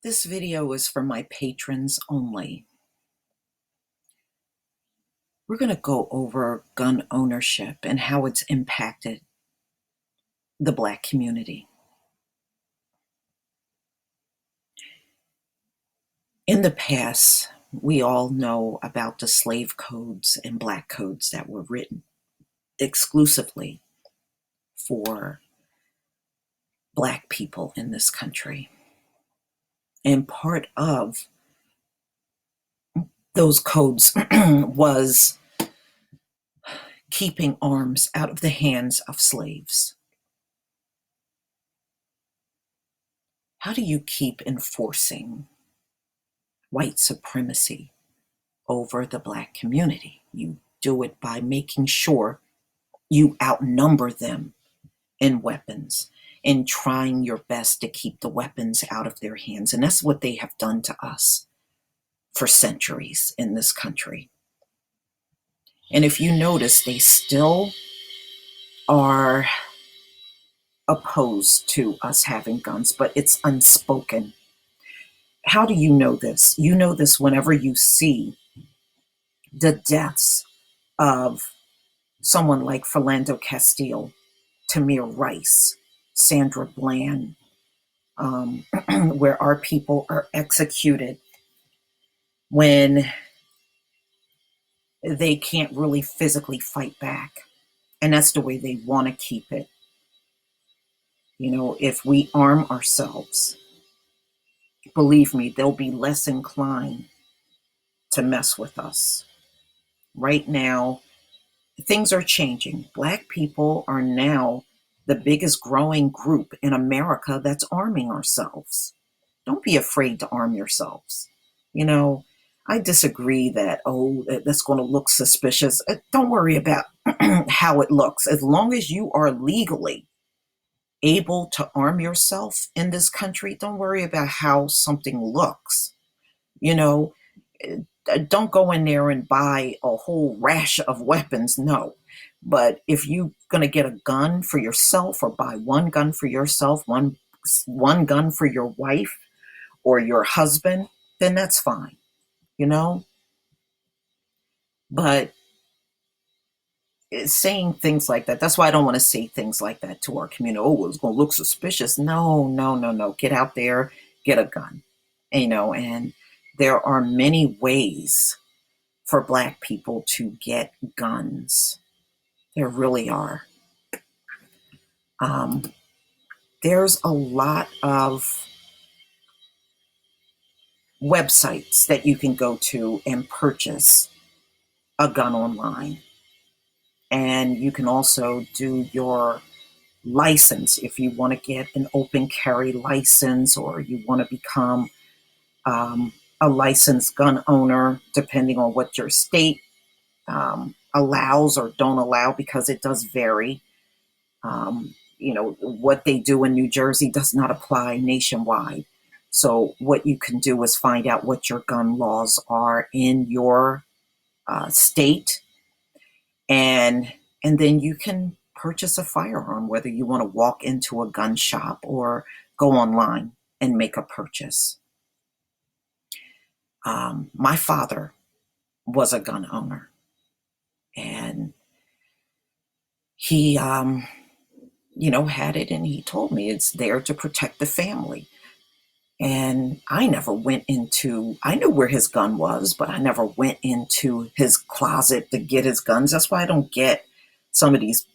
This video is for my patrons only. We're going to go over gun ownership and how it's impacted the Black community. In the past, we all know about the slave codes and Black codes that were written exclusively for Black people in this country. And part of those codes was keeping arms out of the hands of slaves. How do you keep enforcing white supremacy over the Black community? You do it by making sure you outnumber them in weapons and trying your best to keep the weapons out of their hands. And that's what they have done to us for centuries in this country. And if you notice, they still are opposed to us having guns, but it's unspoken. How do you know this? You know this whenever you see the deaths of someone like Philando Castile, Tamir Rice, Sandra Bland, where our people are executed when they can't really physically fight back. And that's the way they want to keep it. You know, if we arm ourselves, believe me, they'll be less inclined to mess with us. Right now, things are changing. Black people are now the biggest growing group in America that's arming ourselves. Don't be afraid to arm yourselves. You know, I disagree that, that's going to look suspicious. Don't worry about how it looks. As long as you are legally able to arm yourself in this country, don't worry about how something looks. You know, don't go in there and buy a whole rash of weapons. No. But if you're going to get a gun for yourself or buy one gun for yourself, one gun for your wife or your husband, then that's fine, you know? But saying things like that, that's why I don't want to say things like that to our community. Oh, it's going to look suspicious. No, no, no, no. Get out there, get a gun, and there are many ways for Black people to get guns. There really are. There's a lot of websites that you can go to and purchase a gun online. And you can also do your license if you want to get an open carry license or you want to become a licensed gun owner, depending on what your state allows or don't allow, because it does vary. What they do in New Jersey does not apply nationwide. So what you can do is find out what your gun laws are in your state, and then you can purchase a firearm, whether you want to walk into a gun shop or go online and make a purchase. My father was a gun owner, and he had it, and he told me it's there to protect the family. And I knew where his gun was, but I never went into his closet to get his guns. That's why I don't get some of these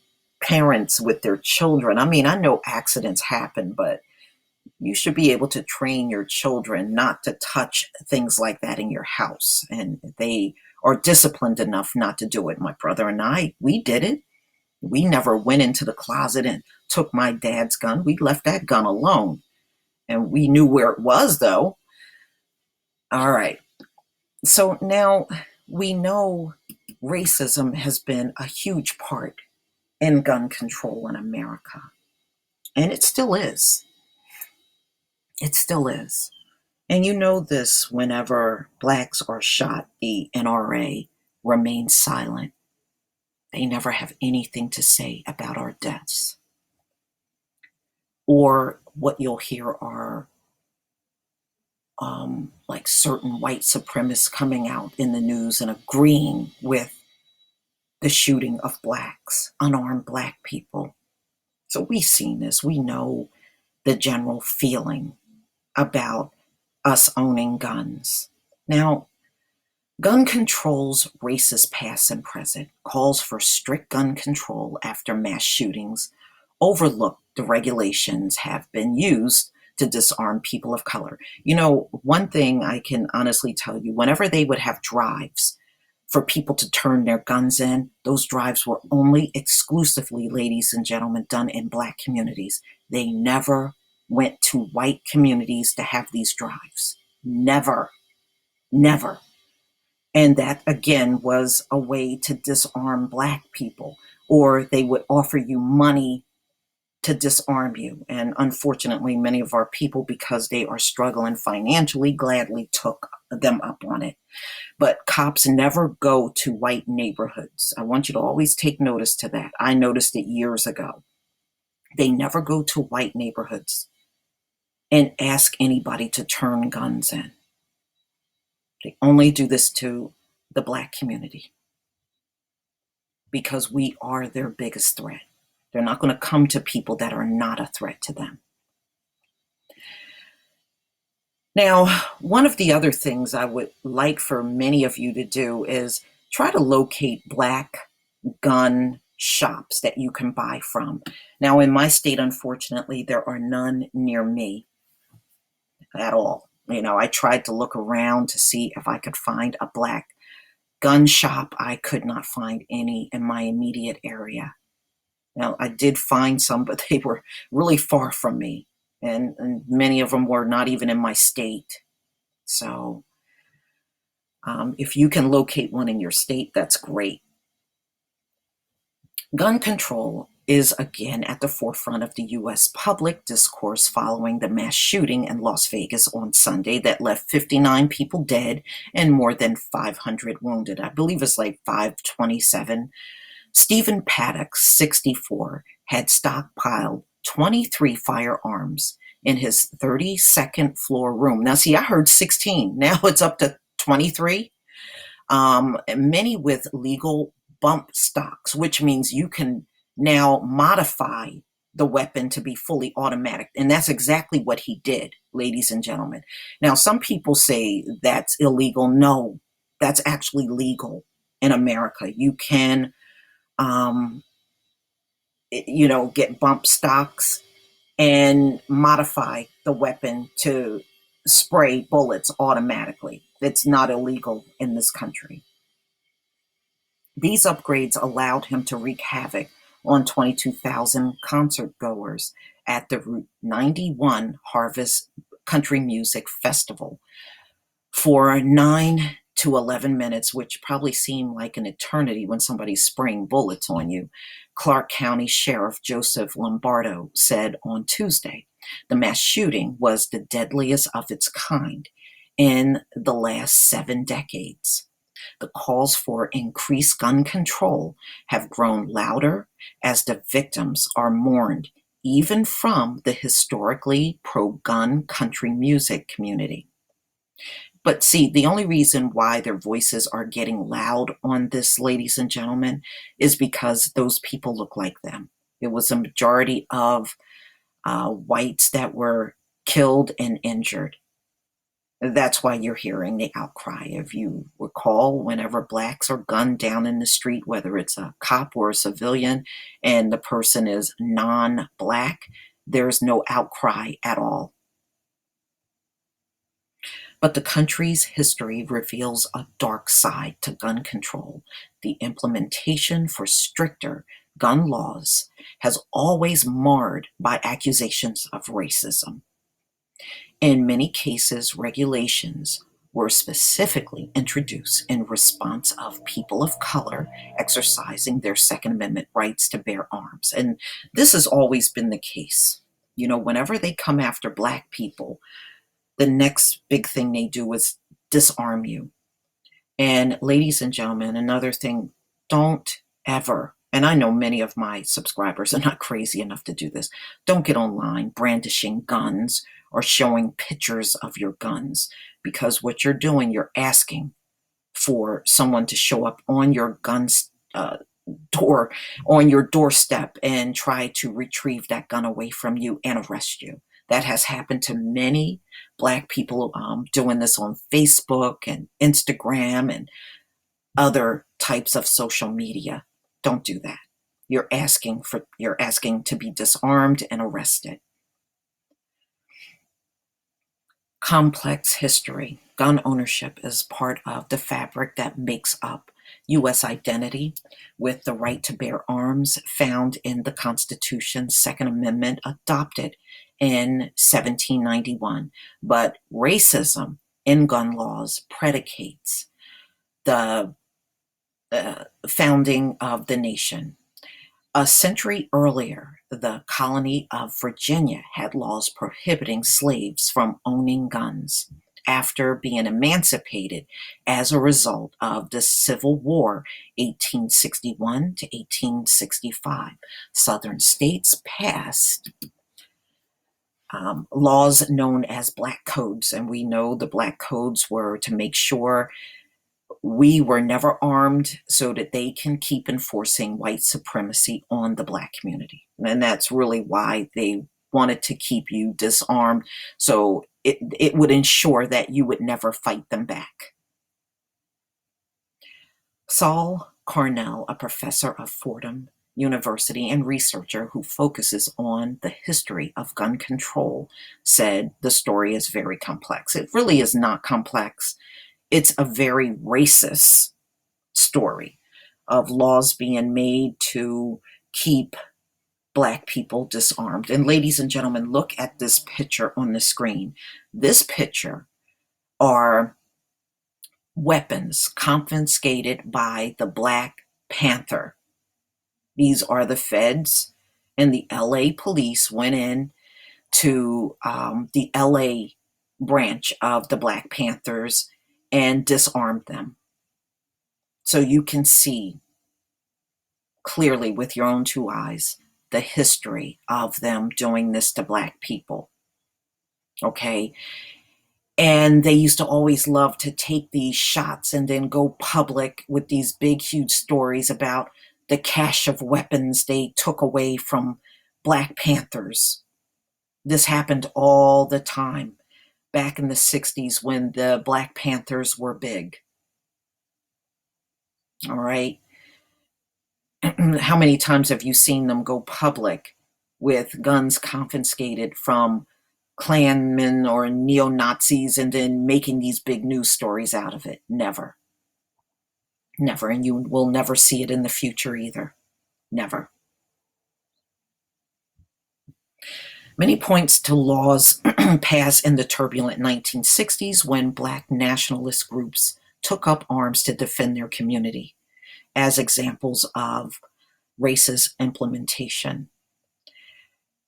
parents with their children. I mean, I know accidents happen, but you should be able to train your children not to touch things like that in your house. And they are disciplined enough not to do it. My brother and I, we did it. We never went into the closet and took my dad's gun. We left that gun alone. And we knew where it was, though. All right. So now we know racism has been a huge part in gun control in America. And it still is. It still is. And you know this, whenever Blacks are shot, the NRA remains silent. They never have anything to say about our deaths. Or what you'll hear are like certain white supremacists coming out in the news and agreeing with the shooting of blacks, unarmed black people. So we've seen this. We know the general feeling about us owning guns. Now, gun control's racist past and present calls for strict gun control after mass shootings overlook the regulations have been used to disarm people of color. You know, one thing I can honestly tell you, whenever they would have drives for people to turn their guns in, those drives were only exclusively, ladies and gentlemen, done in black communities. They never went to white communities to have these drives. Never, never. And that, again, was a way to disarm black people, or they would offer you money to disarm you. And unfortunately, many of our people, because they are struggling financially, gladly took them up on it. But cops never go to white neighborhoods. I want you to always take notice to that. I noticed it years ago. They never go to white neighborhoods and ask anybody to turn guns in. They only do this to the black community because we are their biggest threat. They're not going to come to people that are not a threat to them. Now, one of the other things I would like for many of you to do is try to locate black gun shops that you can buy from. Now, in my state, unfortunately, there are none near me at all. You know, I tried to look around to see if I could find a black gun shop. I could not find any in my immediate area. Now, I did find some, but they were really far from me. And many of them were not even in my state. So if you can locate one in your state, that's great. Gun control is again at the forefront of the U.S. public discourse following the mass shooting in Las Vegas on Sunday that left 59 people dead and more than 500 wounded. I believe it's like 527. Stephen Paddock, 64, had stockpiled 23 firearms in his 32nd floor room. Now, see, I heard 16. Now it's up to 23. Many with legal bump stocks, which means you can now modify the weapon to be fully automatic. And that's exactly what he did, ladies and gentlemen. Now, some people say that's illegal. No, that's actually legal in America. You can get bump stocks and modify the weapon to spray bullets automatically. It's not illegal in this country. These upgrades allowed him to wreak havoc on 22,000 concert goers at the Route 91 Harvest Country Music Festival for 9 to 11 minutes, which probably seemed like an eternity when somebody's spraying bullets on you. Clark County Sheriff Joseph Lombardo said on Tuesday, the mass shooting was the deadliest of its kind in the last 7 decades. The calls for increased gun control have grown louder as the victims are mourned, even from the historically pro-gun country music community. But see, the only reason why their voices are getting loud on this, ladies and gentlemen, is because those people look like them. It was a majority of whites that were killed and injured. That's why you're hearing the outcry. If you recall, whenever blacks are gunned down in the street, whether it's a cop or a civilian, and the person is non-black, there's no outcry at all. But the country's history reveals a dark side to gun control. The implementation for stricter gun laws has always marred by accusations of racism. In many cases, regulations were specifically introduced in response of people of color exercising their Second Amendment rights to bear arms. And this has always been the case. You know, whenever they come after black people, the next big thing they do is disarm you. And ladies and gentlemen, another thing, don't ever, and I know many of my subscribers are not crazy enough to do this, don't get online brandishing guns or showing pictures of your guns, because what you're doing, you're asking for someone to show up on your gun's door, on your doorstep, and try to retrieve that gun away from you and arrest you. That has happened to many Black people, doing this on Facebook and Instagram and other types of social media. Don't do that. You're asking to be disarmed and arrested. Complex history. Gun ownership is part of the fabric that makes up U.S. identity, with the right to bear arms found in the Constitution's Second Amendment adopted in 1791. But racism in gun laws predicates the founding of the nation. A century earlier, the colony of Virginia had laws prohibiting slaves from owning guns. After being emancipated as a result of the Civil War, 1861 to 1865, Southern states passed laws known as Black Codes. And we know the Black Codes were to make sure we were never armed so that they can keep enforcing white supremacy on the Black community. And that's really why they wanted to keep you disarmed, so it would ensure that you would never fight them back. Saul Cornell, a professor of Fordham University and researcher who focuses on the history of gun control, said the story is very complex. It really is not complex. It's a very racist story of laws being made to keep Black people disarmed. And ladies and gentlemen, look at this picture on the screen. This picture are weapons confiscated by the Black Panther. These are the feds, and the LA police went in to the LA branch of the Black Panthers and disarmed them. So you can see clearly with your own two eyes the history of them doing this to Black people. Okay. And they used to always love to take these shots and then go public with these big, huge stories about the cache of weapons they took away from Black Panthers. This happened all the time back in the 60s when the Black Panthers were big. All right. How many times have you seen them go public with guns confiscated from Klansmen or neo-Nazis and then making these big news stories out of it? Never. Never. And you will never see it in the future either. Never. Many points to laws passed in the turbulent 1960s when Black nationalist groups took up arms to defend their community, as examples of racist implementation.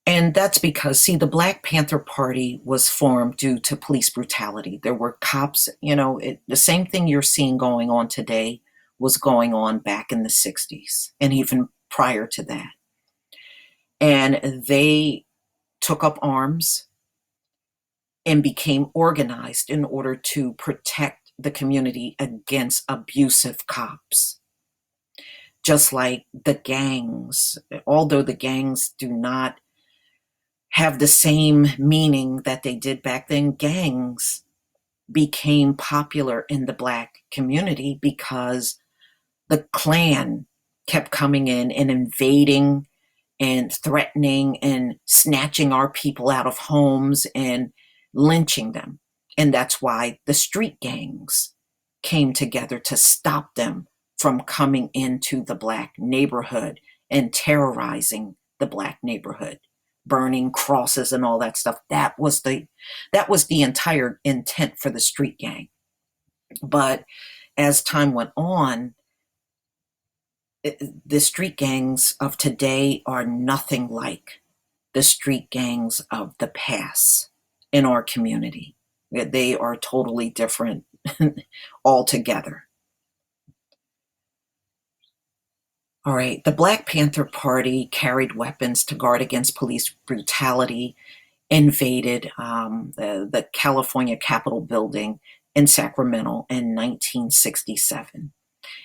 And that's because, see, the Black Panther Party was formed due to police brutality. There were cops, the same thing you're seeing going on today was going on back in the 60s and even prior to that. And they took up arms and became organized in order to protect the community against abusive cops. Just like the gangs, although the gangs do not have the same meaning that they did back then, gangs became popular in the Black community because the Klan kept coming in and invading and threatening and snatching our people out of homes and lynching them. And that's why the street gangs came together to stop them from coming into the Black neighborhood and terrorizing the Black neighborhood, burning crosses and all that stuff. That was the entire intent for the street gang. But as time went on, the street gangs of today are nothing like the street gangs of the past in our community. They are totally different altogether. All right, the Black Panther Party carried weapons to guard against police brutality invaded the California Capitol building in Sacramento in 1967.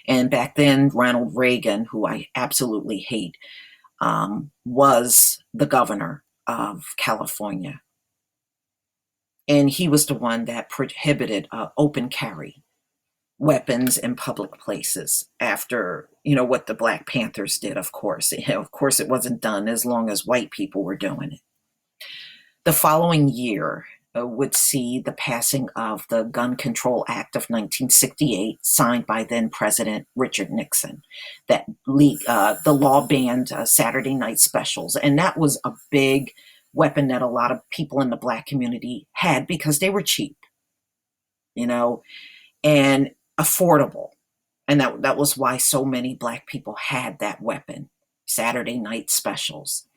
And back then, Ronald Reagan, who I absolutely hate, was the governor of California. And he was the one that prohibited open carry weapons in public places after, what the Black Panthers did, of course. Of course, it wasn't done as long as white people were doing it. The following year would see the passing of the Gun Control Act of 1968, signed by then President Richard Nixon. The law banned Saturday night specials, and that was a big weapon that a lot of people in the Black community had because they were cheap, and affordable. And that was why so many Black people had that weapon, Saturday night specials.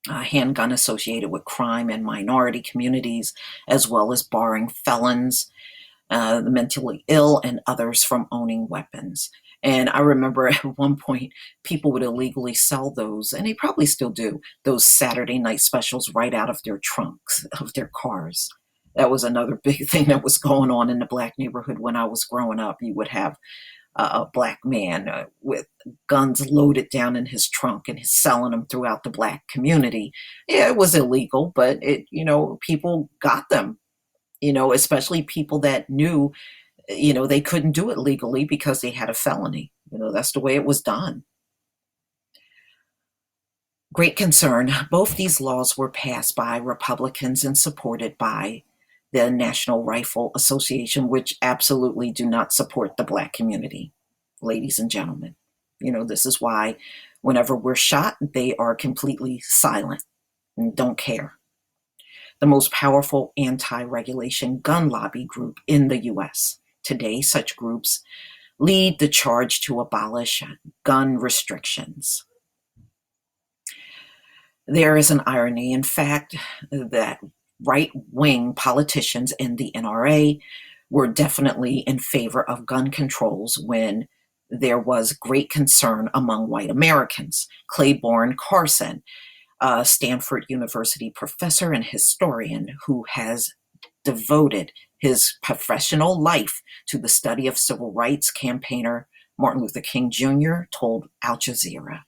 Handgun associated with crime and minority communities, as well as barring felons, the mentally ill, and others from owning weapons. And I remember at one point, people would illegally sell those, and they probably still do, those Saturday night specials right out of their trunks of their cars. That was another big thing that was going on in the Black neighborhood when I was growing up. You would have a Black man with guns loaded down in his trunk, and he's selling them throughout the Black community. Yeah, it was illegal, but people got them, especially people that knew, they couldn't do it legally because they had a felony. That's the way it was done. Great concern. Both these laws were passed by Republicans and supported by the National Rifle Association, which absolutely do not support the Black community, ladies and gentlemen. This is why whenever we're shot, they are completely silent and don't care. The most powerful anti-regulation gun lobby group in the US. Today, such groups lead the charge to abolish gun restrictions. There is an irony, in fact, that right-wing politicians in the NRA were definitely in favor of gun controls when there was great concern among white Americans. Claiborne Carson, a Stanford University professor and historian who has devoted his professional life to the study of civil rights campaigner Martin Luther King Jr., told Al Jazeera.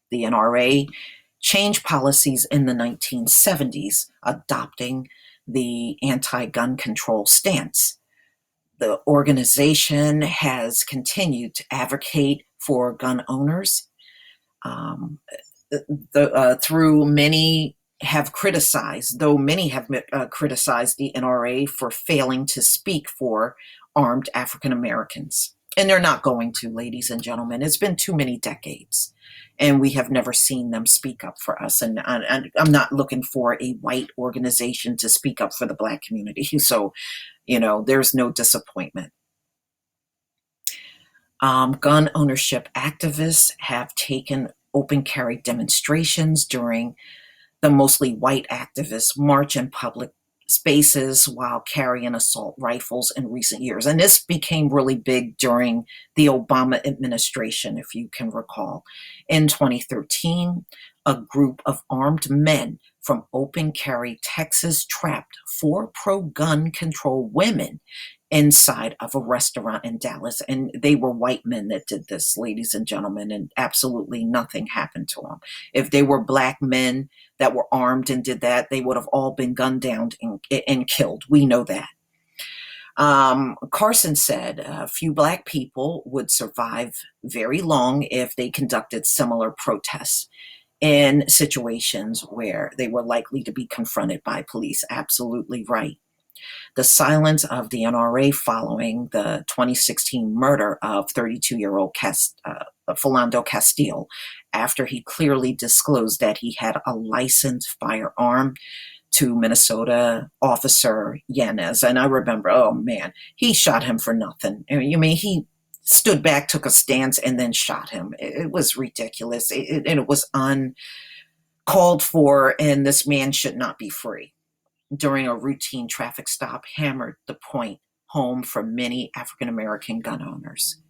The NRA changed policies in the 1970s, adopting the anti-gun control stance. The organization has continued to advocate for gun owners. Through many have criticized, though many have criticized the NRA for failing to speak for armed African Americans. And they're not going to, ladies and gentlemen. It's been too many decades, and we have never seen them speak up for us. And I'm not looking for a white organization to speak up for the Black community. So, there's no disappointment. Gun ownership activists have taken open carry demonstrations during the mostly white activists march in public spaces while carrying assault rifles in recent years. And this became really big during the Obama administration, if you can recall. In 2013, a group of armed men from open carry Texas trapped 4 pro-gun control women inside of a restaurant in Dallas. And they were white men that did this, ladies and gentlemen, and absolutely nothing happened to them. If they were Black men that were armed and did that, they would have all been gunned down and killed. We know that. Carson said a few Black people would survive very long if they conducted similar protests in situations where they were likely to be confronted by police. Absolutely right. The silence of the NRA following the 2016 murder of 32-year-old Philando Castile, after he clearly disclosed that he had a licensed firearm to Minnesota officer Yanez. And I remember, oh man, he shot him for nothing. He stood back, took a stance, and then shot him. It was ridiculous. It was uncalled for, and this man should not be free. During a routine traffic stop, hammered the point home for many African American gun owners.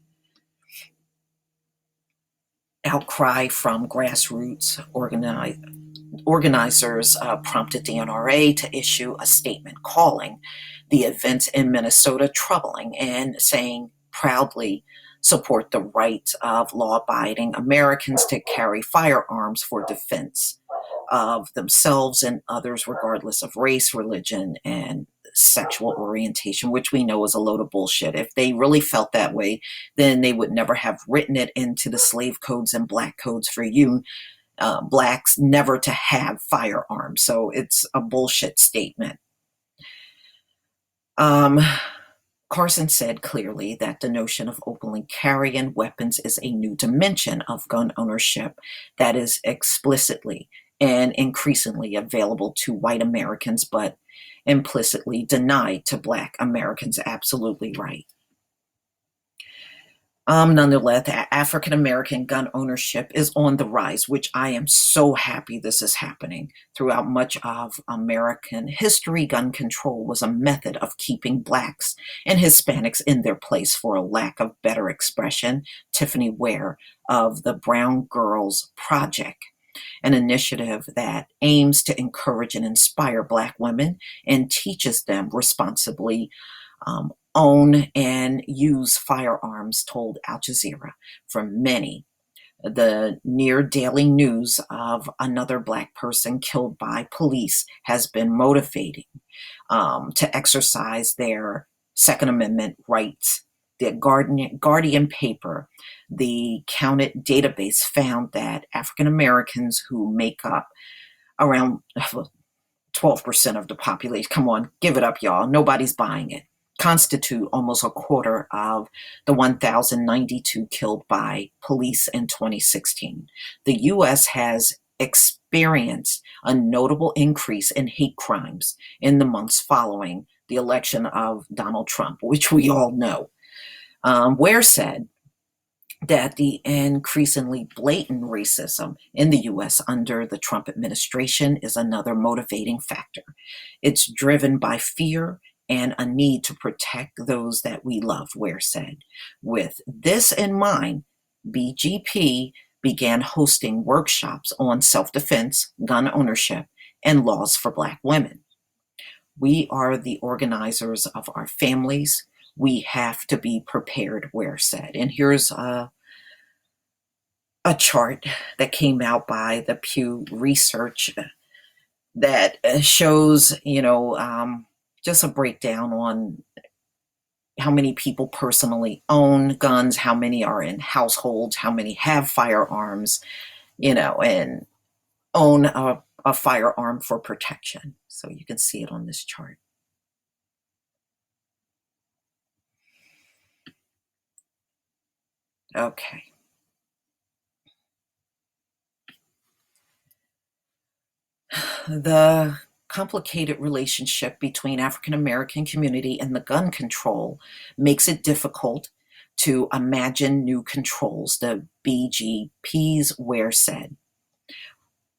Outcry from grassroots Organizers prompted the NRA to issue a statement calling the events in Minnesota troubling and saying proudly support the right of law abiding Americans to carry firearms for defense of themselves and others, regardless of race, religion, and sexual orientation, which we know is a load of bullshit. If they really felt that way, then they would never have written it into the slave codes and black codes for you blacks never to have firearms. So it's a bullshit statement. Um, Carson said clearly that the notion of openly carrying weapons is a new dimension of gun ownership that is explicitly and increasingly available to white Americans, but implicitly denied to black Americans. Absolutely right. Nonetheless, African American gun ownership is on the rise, which I am so happy this is happening. Throughout much of American history, gun control was a method of keeping blacks and Hispanics in their place, for a lack of better expression. Tiffany Ware of the Brown Girls Project, an initiative that aims to encourage and inspire black women and teaches them responsibly own and use firearms, told Al Jazeera. For many, the near daily news of another black person killed by police has been motivating to exercise their Second Amendment rights. The Guardian paper, the Counted database, found that African Americans, who make up around 12% of the population, come on, give it up, y'all, nobody's buying it, constitute almost a quarter of the 1,092 killed by police in 2016. The U.S. has experienced a notable increase in hate crimes in the months following the election of Donald Trump, which we all know. Ware said that the increasingly blatant racism in the US under the Trump administration is another motivating factor. It's driven by fear and a need to protect those that we love, Ware said. With this in mind, BGP began hosting workshops on self-defense, gun ownership, and laws for Black women. We are the organizers of our families. We have to be prepared, Ware said. And here's a chart that came out by the Pew Research that shows, just a breakdown on how many people personally own guns, how many are in households, how many have firearms, and own a firearm for protection. So you can see it on this chart. Okay. The complicated relationship between African American community and the gun control makes it difficult to imagine new controls, the BGP's Ware said.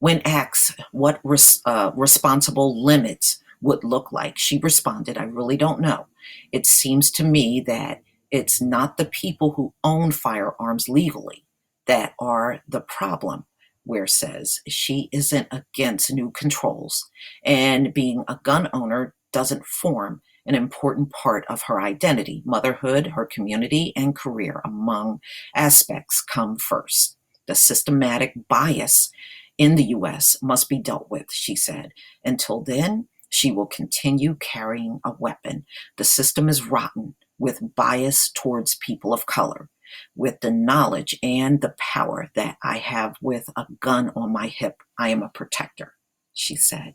When asked what responsible limits would look like, she responded, I really don't know. It seems to me that it's not the people who own firearms legally that are the problem. Ware says she isn't against new controls, and being a gun owner doesn't form an important part of her identity. Motherhood, her community, and career, among aspects, come first. The systematic bias in the US must be dealt with, she said. Until then, she will continue carrying a weapon. The system is rotten with bias towards people of color. With the knowledge and the power that I have with a gun on my hip, I am a protector, she said.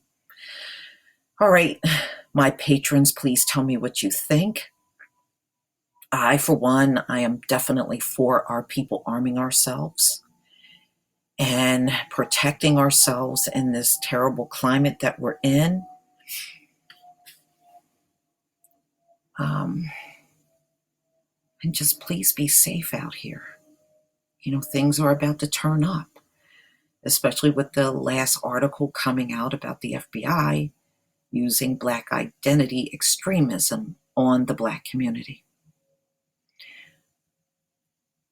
All right, my patrons, please tell me what you think. I, for one, I am definitely for our people arming ourselves and protecting ourselves in this terrible climate that we're in. And just please be safe out here. Things are about to turn up, especially with the last article coming out about the FBI using Black identity extremism on the Black community.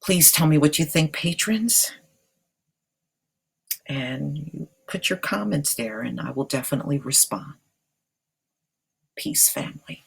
Please tell me what you think, patrons. And you could put your comments there and I will definitely respond. Peace, family.